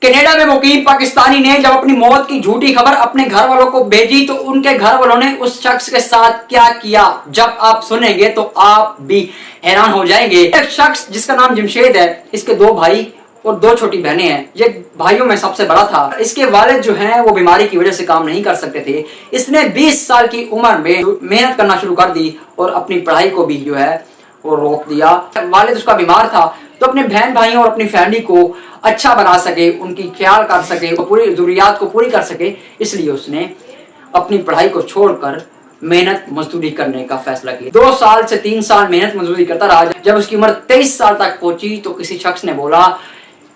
Canada में मुकीम पाकिस्तानी ने जब अपनी मौत की झूठी खबर अपने घर वालों को भेजी तो उनके घर वालों ने उस शख्स के साथ क्या किया, जब आप सुनेंगे तो आप भी हैरान हो जाएंगे। एक शख्स जिसका नाम जमशेद है, इसके 2 भाई और 2 छोटी बहनें हैं। ये भाइयों में सबसे बड़ा था। इसके वालिद जो हैं वो बीमारी की वजह से काम नहीं कर सकते थे। इसने 20 साल की उम्र में मेहनत करना शुरू कर दी और अपनी पढ़ाई को भी जो है वो रोक दिया। वालिद उसका बीमार था तो अपने बहन भाइयों और अपनी फैमिली को अच्छा बना सके, उनकी ख्याल कर सके, पूरी जरूरियात को पूरी कर सके, इसलिए उसने अपनी पढ़ाई को छोड़कर मेहनत मजदूरी करने का फैसला किया। 2 साल से 3 साल मेहनत मजदूरी करता रहा। जब उसकी उम्र 23 साल तक पहुंची तो किसी शख्स ने बोला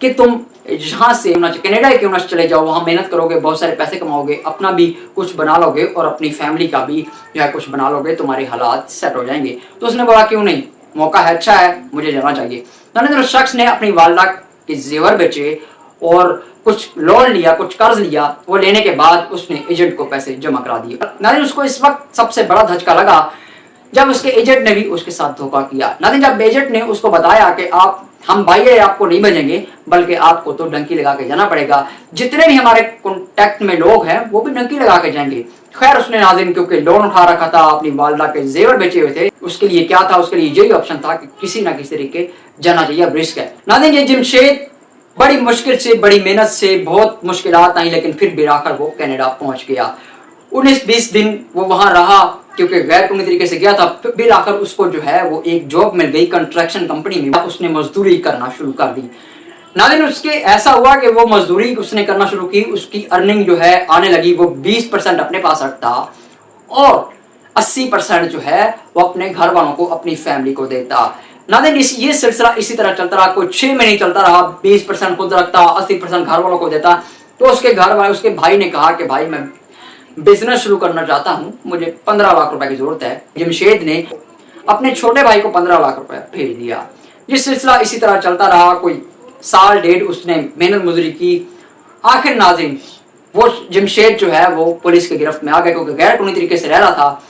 कि तुम यहाँ से कनाडा क्यों ना चले जाओ, वहाँ मेहनत करोगे, बहुत सारे पैसे कमाओगे, अपना भी कुछ बना लोगे और अपनी फैमिली का भी जो है कुछ बना लोगे, तुम्हारे हालात सेट हो जाएंगे। तो उसने बोला क्यों नहीं, मौका है, अच्छा है, मुझे जाना चाहिए। उस शख्स ने अपनी वालदा के जेवर बेचे और कुछ लोन लिया, कुछ कर्ज लिया। वो लेने के बाद उसने एजेंट को पैसे जमा करा दिए। नादिन उसको इस वक्त सबसे बड़ा धचका लगा जब उसके एजेंट ने भी उसके साथ धोखा किया। नादिन जब एजेंट ने उसको बताया कि हम भाई आपको नहीं भेजेंगे, बल्कि आपको तो डंकी लगा के जाना पड़ेगा, जितने भी हमारे कॉन्टेक्ट में लोग हैं वो भी डंकी लगा के जाएंगे। खैर उसने नाज़रीन क्योंकि लोन उठा रखा था, अपनी वालदा के जेवर बेचे हुए थे, उसके लिए क्या था, उसके लिए यही ऑप्शन था कि किसी ना किसी तरीके जाना चाहिए, अब रिस्क है। नाज़रीन ये जमशेद बड़ी मुश्किल से, बड़ी मेहनत से, बहुत मुश्किलात आई, लेकिन फिर भी आकर वो कनाडा पहुंच गया। 19-20 दिन वो वहां रहा क्योंकि गैर कानूनी तरीके से गया था। फिर आकर उसको जो है वो एक जॉब मिल गई कंस्ट्रक्शन कंपनी में। उसने मजदूरी करना शुरू कर दी। नाज़रीन उसके ऐसा हुआ कि वो मजदूरी उसने करना शुरू की, उसकी अर्निंग जो है आने लगी। वो 20% अपने पास रखता और 80% जो है वो अपने घर वालों को, अपनी फैमिली को देता। नाज़रीन ये सिलसिला इसी तरह चलता रहा, कोई 6 महीने चलता रहा। 20% खुद रखता, 80% घर वालों को देता। तो उसके घर वाले, उसके भाई ने कहा कि भाई मैं बिजनेस शुरू करना चाहता हूं, मुझे 15 लाख रुपए की जरूरत है। जमशेद ने अपने छोटे भाई को 15 लाख रुपए भेज दिया। ये सिलसिला इसी तरह चलता रहा। कोई साल डेढ़ उसने मेहनत मजदूरी की। आखिर नाज़रीन वो जमशेद जो है वो पुलिस की गिरफ्त में आ गया क्योंकि गैर कानूनी तरीके से रह रहा था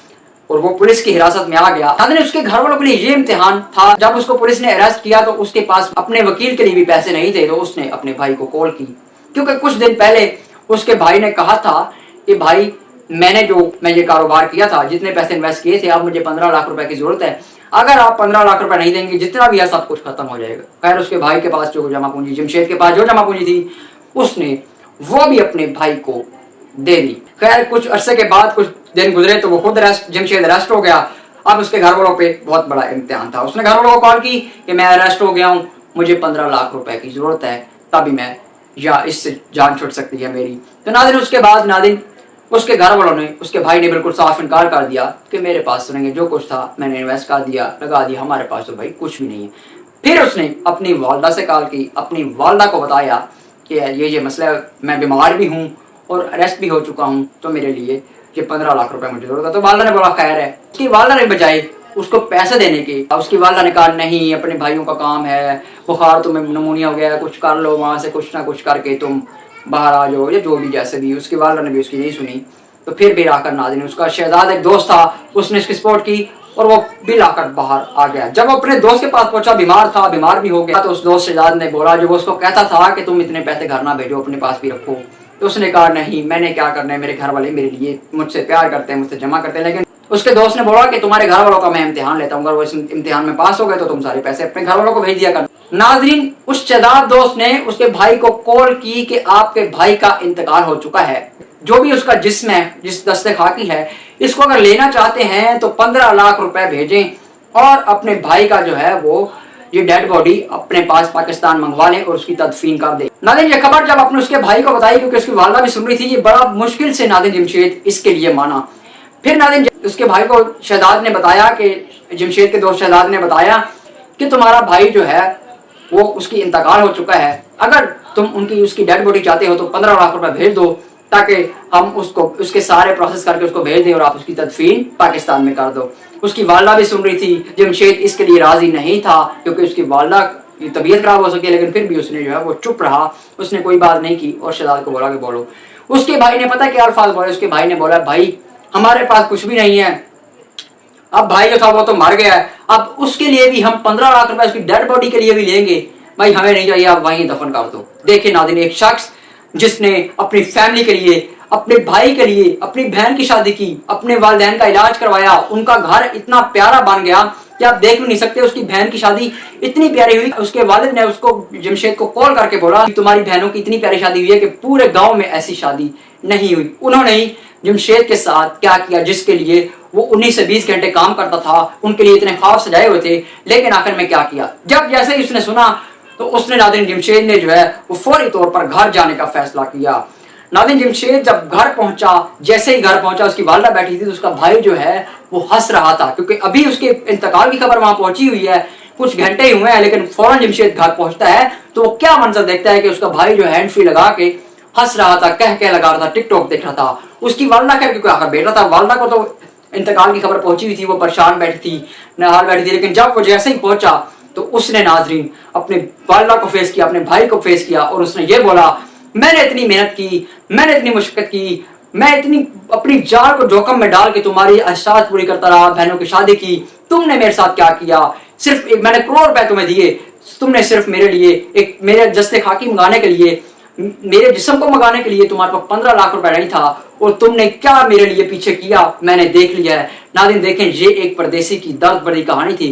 और वो पुलिस की हिरासत में आ गया। नाज़रीन उसके घर वालों के लिए ये इम्तिहान था, जब उसको पुलिस ने अरेस्ट किया तो उसके पास अपने वकील के लिए भी पैसे नहीं थे। तो उसने अपने भाई को कॉल की क्योंकि कुछ दिन पहले उसके भाई ने कहा था कि भाई मैं ये कारोबार किया था, जितने पैसे इन्वेस्ट किए थे, अब मुझे 15 लाख रुपए की जरूरत है, अगर आप 15 लाख रुपए नहीं देंगे, जितना भी है सब कुछ खत्म हो जाएगा। खैर उसके भाई के पास जो जमा पूंजी, जमशेद के पास जो जमा पूंजी थी, उसने वो भी अपने भाई को दे दी। खैर कुछ अरसे के बाद, कुछ दिन गुजरे तो वो खुद जमशेद अरेस्ट हो गया। अब उसके घर वालों पे बहुत बड़ा इम्तिहान था। उसने घर वालों को कॉल की कि मैं अरेस्ट हो गया हूँ, मुझे 15 लाख रुपए की जरूरत है, तभी मैं या इससे जान छूट सकती है मेरी। तो नाज़रीन उसके बाद नाज़रीन उसके घर वालों ने, उसके भाई ने बिल्कुल साफ इनकार कर दिया कि मेरे पास सुनेंगे जो कुछ था मैंने इन्वेस्ट कर दिया, लगा दिया, हमारे पास तो भाई कुछ भी नहीं है। फिर उसने अपनी वालदा से कॉल की, अपनी वालदा को बताया कि ये मसला, मैं बीमार भी हूँ और अरेस्ट भी हो चुका हूँ, तो मेरे लिए ये 15 लाख रुपए मुझे जरूरत है। तो वालदा ने बोला खैर है। उसकी वालदा ने बजाय उसको पैसे देने के, उसकी वालदा ने कहा नहीं, अपने भाइयों का काम है, बुखार तुम्हें नमूनिया हो गया है, कुछ कर लो, वहाँ से कुछ ना कुछ करके तुम बाहर आ जाओ, या जो भी जैसे भी। उसकी वालदा ने भी उसकी नहीं सुनी। तो फिर भी आकर नाज़रीन उसका शहजाद एक दोस्त था, उसने इसकी सपोर्ट की और वो बिल आकर बाहर आ गया। जब वो अपने दोस्त के पास पहुंचा, बीमार था, बीमार भी हो गया, तो उस दोस्त शहजाद ने बोला, जो वो उसको कहता था कि तुम इतने पैसे घर ना भेजो, अपने पास भी रखो, तो उसने कहा नहीं, मैंने क्या करना है, मेरे घर वाले मेरे लिए मुझसे प्यार करते हैं, मुझसे जमा करते हैं। लेकिन उसके दोस्त ने बोला कि तुम्हारे घर वालों का मैं इम्तिहान लेता हूँ, अगर वो इस इम्तिहान में पास हो गए तो तुम सारे पैसे अपने घर वालों को भेज दिया कर। नाज़रीन उस शहजाद दोस्त ने उसके भाई को कॉल की कि आपके भाई का इंतकाल हो चुका है, जो भी उसका जिस्म है, जिस दस्ते खाकी है, इसको अगर लेना चाहते हैं तो 15 लाख रुपए भेजें और अपने भाई का जो है वो ये डेड बॉडी अपने पास पाकिस्तान मंगवा लें और उसकी तदफीन कर दें। नाज़रीन ये खबर जब अपने उसके भाई को बताई, क्योंकि उसकी वालदा भी सुन रही थी, ये बड़ा मुश्किल से नाज़रीन जमशेद इसके लिए माना। फिर नाज़रीन उसके भाई को शहजाद ने बताया कि जमशेद के दोस्त शहजाद ने बताया कि तुम्हारा भाई जो है वो उसकी इंतकाल हो चुका है, अगर तुम उसकी डेड बॉडी चाहते हो तो 15 लाख रुपए भेज दो, ताकि हम उसको उसके सारे प्रोसेस करके उसको भेज दें और आप उसकी तदफीन पाकिस्तान में कर दो। उसकी वालदा भी सुन रही थी। जमशेद इसके लिए राजी नहीं था क्योंकि उसकी वालदा की तबीयत खराब हो सकी, लेकिन फिर भी उसने जो है वो चुप रहा, उसने कोई बात नहीं की और शहजाद को बोला कि बोलो। उसके भाई ने पता क्या अल्फाज बोले, उसके भाई ने बोला भाई हमारे पास कुछ भी नहीं है, अब भाई जो था वो तो मर गया है, अब उसके लिए भी हम 15 लाख रुपए उसकी डेड बॉडी के लिए भी लेंगे, भाई हमें नहीं चाहिए, आप वहीं दफन कर दो। देखिए नाज़रीन, एक शख्स जिसने अपनी फैमिली के लिए, अपने भाई के लिए, अपनी बहन की शादी की, अपने वालिदैन का इलाज करवाया, उनका घर इतना प्यारा बन गया कि आप देख भी नहीं सकते। उसकी बहन की शादी इतनी प्यारी हुई, उसके वालिद ने उसको, जमशेद को कॉल करके बोला कि तुम्हारी बहनों की इतनी प्यारी शादी हुई है कि पूरे गांव में ऐसी शादी नहीं हुई। उन्होंने ही जमशेद के साथ क्या किया, जिसके लिए वो 19 से 20 घंटे काम करता था, उनके लिए इतने ख्वाब सजाए हुए थे, लेकिन आखिर में क्या किया, जब जैसे ही उसने सुना तो उसने नाज़रीन जमशेद ने जो है वो फौरी तौर पर घर जाने का फैसला किया। नाज़रीन जमशेद जब घर पहुंचा, जैसे ही घर पहुंचा, उसकी वालिदा बैठी थी तो उसका भाई जो है वो हंस रहा था, क्योंकि अभी उसके इंतकाल की खबर वहां पहुंची हुई है, कुछ घंटे ही हुए हैं, लेकिन फौरन जमशेद घर पहुंचता है तो वो क्या मंजर देखता है कि उसका भाई जो हैंड फ्री लगा के हंस रहा था, कह लगा रहा था, टिकटॉक देख रहा था। उसकी वालिदा खैर, क्योंकि आखिर बेटा था, वालिदा को तो इंतकाल की खबर पहुंची हुई थी, वो परेशान बैठी थी, नहाल बैठी थी, लेकिन जब वो जैसे ही पहुंचा तो उसने नाज़रीन अपने वालिदा को फेस किया, अपने भाई को फेस किया, और उसने ये बोला, मैंने इतनी मेहनत की, मैंने इतनी मुशक्कत की, मैं इतनी अपनी जान को जोखिम में डाल के तुम्हारी ख्वाहिशात पूरी करता रहा, बहनों की शादी की, तुमने मेरे साथ क्या किया, सिर्फ मैंने करोड़ रुपए तुम्हें दिए, तुमने सिर्फ मेरे लिए, एक मेरे जस्ते खाकी मंगाने के लिए, मेरे जिस्म को मंगाने के लिए तुम्हारे पास 15 लाख रुपए नहीं था, और तुमने क्या मेरे लिए पीछे किया, मैंने देख लिया है। नाज़रीन देखें, ये एक परदेसी की दर्द भरी कहानी थी।